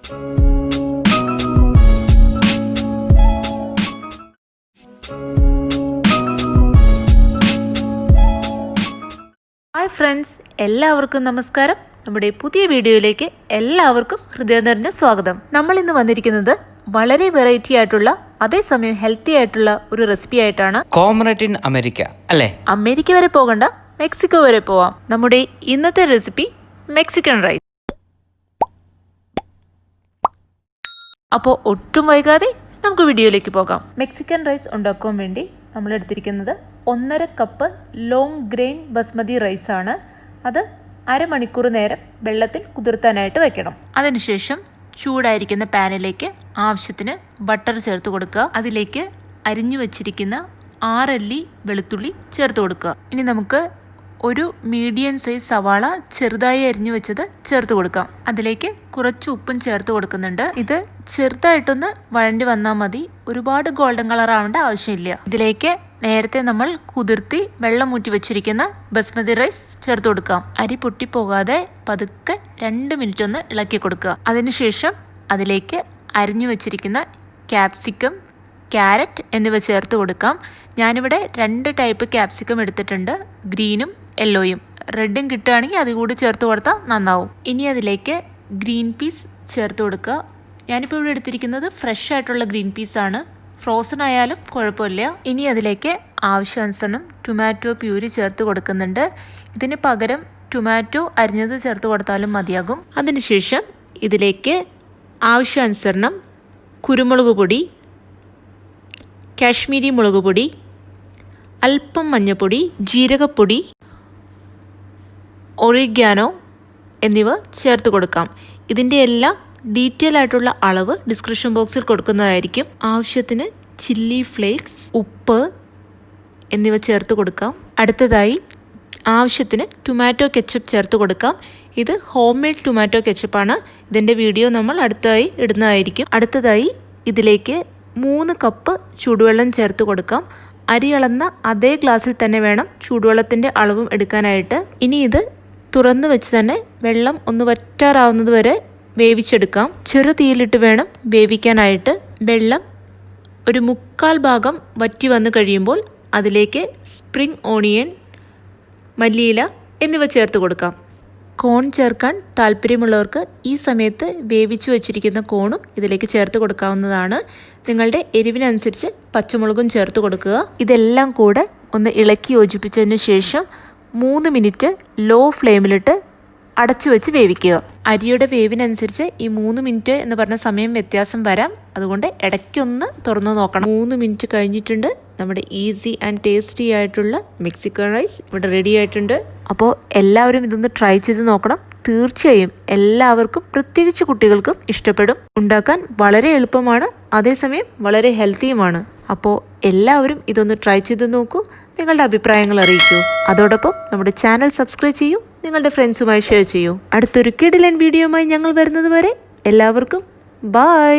Hi friends, എല്ലാവർക്കും നമസ്കാരം. നമ്മുടെ പുതിയ വീഡിയോയിലേക്ക് എല്ലാവർക്കും ഹൃദയം നിറഞ്ഞ സ്വാഗതം. നമ്മൾ ഇന്ന് വന്നിരിക്കുന്നത് വളരെ വെറൈറ്റി ആയിട്ടുള്ള അതേസമയം ഹെൽത്തി ആയിട്ടുള്ള ഒരു റെസിപ്പി ആയിട്ടാണ്. കോമറേറ്റ് ഇൻ അമേരിക്ക അല്ലേ? അമേരിക്ക വരെ പോകണ്ട, മെക്സിക്കോ വരെ പോവാം. നമ്മുടെ ഇന്നത്തെ റെസിപ്പി മെക്സിക്കൻ റൈസ്. അപ്പോൾ ഒട്ടും വൈകാതെ നമുക്ക് വീഡിയോയിലേക്ക് പോകാം. മെക്സിക്കൻ റൈസ് ഉണ്ടാക്കാൻ വേണ്ടി നമ്മൾ എടുത്തിരിക്കുന്നത് 1.5 കപ്പ് ലോങ് ഗ്രെയിൻ ബസ്മതി റൈസാണ്. അത് അരമണിക്കൂർ നേരം വെള്ളത്തിൽ കുതിർത്താനായിട്ട് വെക്കണം. അതിനുശേഷം ചൂടായിരിക്കുന്ന പാനിലേക്ക് ആവശ്യത്തിന് ബട്ടർ ചേർത്ത് കൊടുക്കുക. അതിലേക്ക് അരിഞ്ഞു വെച്ചിരിക്കുന്ന 6 അല്ലി വെളുത്തുള്ളി ചേർത്ത് കൊടുക്കുക. ഇനി നമുക്ക് ഒരു മീഡിയം സൈസ് സവാള ചെറുതായി അരിഞ്ഞു വെച്ചത് ചേർത്ത് കൊടുക്കാം. അതിലേക്ക് കുറച്ച് ഉപ്പും ചേർത്ത് കൊടുക്കുന്നുണ്ട്. ഇത് ചെറുതായിട്ടൊന്ന് വഴണ്ടി വന്നാൽ മതി, ഒരുപാട് ഗോൾഡൻ കളർ ആവേണ്ട ആവശ്യമില്ല. ഇതിലേക്ക് നേരത്തെ നമ്മൾ കുതിർത്തി വെള്ളം ഊറ്റി വെച്ചിരിക്കുന്ന ബസ്മതി റൈസ് ചേർത്ത് കൊടുക്കാം. അരി പൊട്ടിപ്പോകാതെ പതുക്കെ 2 മിനിറ്റ് ഒന്ന് ഇളക്കി കൊടുക്കുക. അതിനുശേഷം അതിലേക്ക് അരിഞ്ഞു വെച്ചിരിക്കുന്ന ക്യാപ്സിക്കം, ക്യാരറ്റ് എന്നിവ ചേർത്ത് കൊടുക്കാം. ഞാനിവിടെ 2 ടൈപ്പ് ക്യാപ്സിക്കം എടുത്തിട്ടുണ്ട്, ഗ്രീനും യെല്ലോയും. റെഡും കിട്ടുകയാണെങ്കിൽ അത് കൂടി ചേർത്ത് കൊടുത്താൽ നന്നാവും. ഇനി അതിലേക്ക് ഗ്രീൻ പീസ് ചേർത്ത് കൊടുക്കുക. ഞാനിപ്പോൾ ഇവിടെ എടുത്തിരിക്കുന്നത് ഫ്രഷ് ആയിട്ടുള്ള ഗ്രീൻ പീസാണ്, ഫ്രോസൺ ആയാലും കുഴപ്പമില്ല. ഇനി അതിലേക്ക് ആവശ്യാനുസരണം ടൊമാറ്റോ പ്യൂരി ചേർത്ത് കൊടുക്കുന്നുണ്ട്. ഇതിന് പകരം ടൊമാറ്റോ അരിഞ്ഞത് ചേർത്ത് കൊടുത്താലും മതിയാകും. അതിനുശേഷം ഇതിലേക്ക് ആവശ്യാനുസരണം കുരുമുളക് പൊടി, കാശ്മീരി മുളക് പൊടി, അല്പം മഞ്ഞൾപ്പൊടി, ജീരകപ്പൊടി, ഒറിഗാനോ എന്നിവ ചേർത്ത് കൊടുക്കാം. ഇതിൻ്റെ എല്ലാം ഡീറ്റെയിൽ ആയിട്ടുള്ള അളവ് ഡിസ്ക്രിപ്ഷൻ ബോക്സിൽ കൊടുക്കുന്നതായിരിക്കും. ആവശ്യത്തിന് ചില്ലി ഫ്ലേക്സ്, ഉപ്പ് എന്നിവ ചേർത്ത് കൊടുക്കാം. അടുത്തതായി ആവശ്യത്തിന് ടൊമാറ്റോ കെച്ചപ്പ് ചേർത്ത് കൊടുക്കാം. ഇത് ഹോം മെയ്ഡ് ടൊമാറ്റോ കെച്ചപ്പാണ്. ഇതിൻ്റെ വീഡിയോ നമ്മൾ അടുത്തതായി ഇടുന്നതായിരിക്കും. അടുത്തതായി ഇതിലേക്ക് 3 കപ്പ് ചൂടുവെള്ളം ചേർത്ത് കൊടുക്കാം. അരി അളന്ന അതേ ഗ്ലാസ്സിൽ തന്നെ വേണം ചൂടുവെള്ളത്തിൻ്റെ അളവും എടുക്കാനായിട്ട്. ഇനി ഇത് തുറന്നു വെച്ച് തന്നെ വെള്ളം ഒന്ന് വറ്റാറാവുന്നത് വരെ വേവിച്ചെടുക്കാം. ചെറു തീയിലിട്ട് വേണം വേവിക്കാനായിട്ട്. വെള്ളം ഒരു 3/4 ഭാഗം വറ്റി വന്നു കഴിയുമ്പോൾ അതിലേക്ക് സ്പ്രിംഗ് ഓണിയൻ, മല്ലിയില എന്നിവ ചേർത്ത് കൊടുക്കാം. കോൺ ചേർക്കാൻ താല്പര്യമുള്ളവർക്ക് ഈ സമയത്ത് വേവിച്ചു വച്ചിരിക്കുന്ന കോണും ഇതിലേക്ക് ചേർത്ത് കൊടുക്കാവുന്നതാണ്. നിങ്ങളുടെ എരിവിനനുസരിച്ച് പച്ചമുളകും ചേർത്ത് കൊടുക്കുക. ഇതെല്ലാം കൂടെ ഒന്ന് ഇളക്കി യോജിപ്പിച്ചതിന് ശേഷം 3 മിനിറ്റ് ലോ ഫ്ലെയിമിലിട്ട് അടച്ചു വെച്ച് വേവിക്കുക. അരിയുടെ വേവിനനുസരിച്ച് ഈ 3 മിനിറ്റ് എന്ന് പറഞ്ഞ സമയം വ്യത്യാസം വരാം, അതുകൊണ്ട് ഇടയ്ക്കൊന്ന് തുറന്നു നോക്കണം. 3 മിനിറ്റ് കഴിഞ്ഞിട്ടുണ്ട്. നമ്മുടെ ഈസി ആൻഡ് ടേസ്റ്റി ആയിട്ടുള്ള മെക്സിക്കൻ റൈസ് ഇവിടെ റെഡി ആയിട്ടുണ്ട്. അപ്പോൾ എല്ലാവരും ഇതൊന്ന് ട്രൈ ചെയ്ത് നോക്കണം. തീർച്ചയായും എല്ലാവർക്കും, പ്രത്യേകിച്ച് കുട്ടികൾക്കും ഇഷ്ടപ്പെടും. ഉണ്ടാക്കാൻ വളരെ എളുപ്പമാണ്, അതേസമയം വളരെ ഹെൽത്തിയുമാണ്. അപ്പോൾ എല്ലാവരും ഇതൊന്ന് ട്രൈ ചെയ്ത് നോക്കൂ, നിങ്ങളുടെ അഭിപ്രായങ്ങൾ അറിയിക്കൂ. അതോടൊപ്പം നമ്മുടെ ചാനൽ സബ്സ്ക്രൈബ് ചെയ്യൂ, നിങ്ങളുടെ ഫ്രണ്ട്സുമായി ഷെയർ ചെയ്യൂ. അടുത്തൊരു കിടിലൻ വീഡിയോയുമായി ഞങ്ങൾ വരുന്നത് വരെ എല്ലാവർക്കും ബൈ.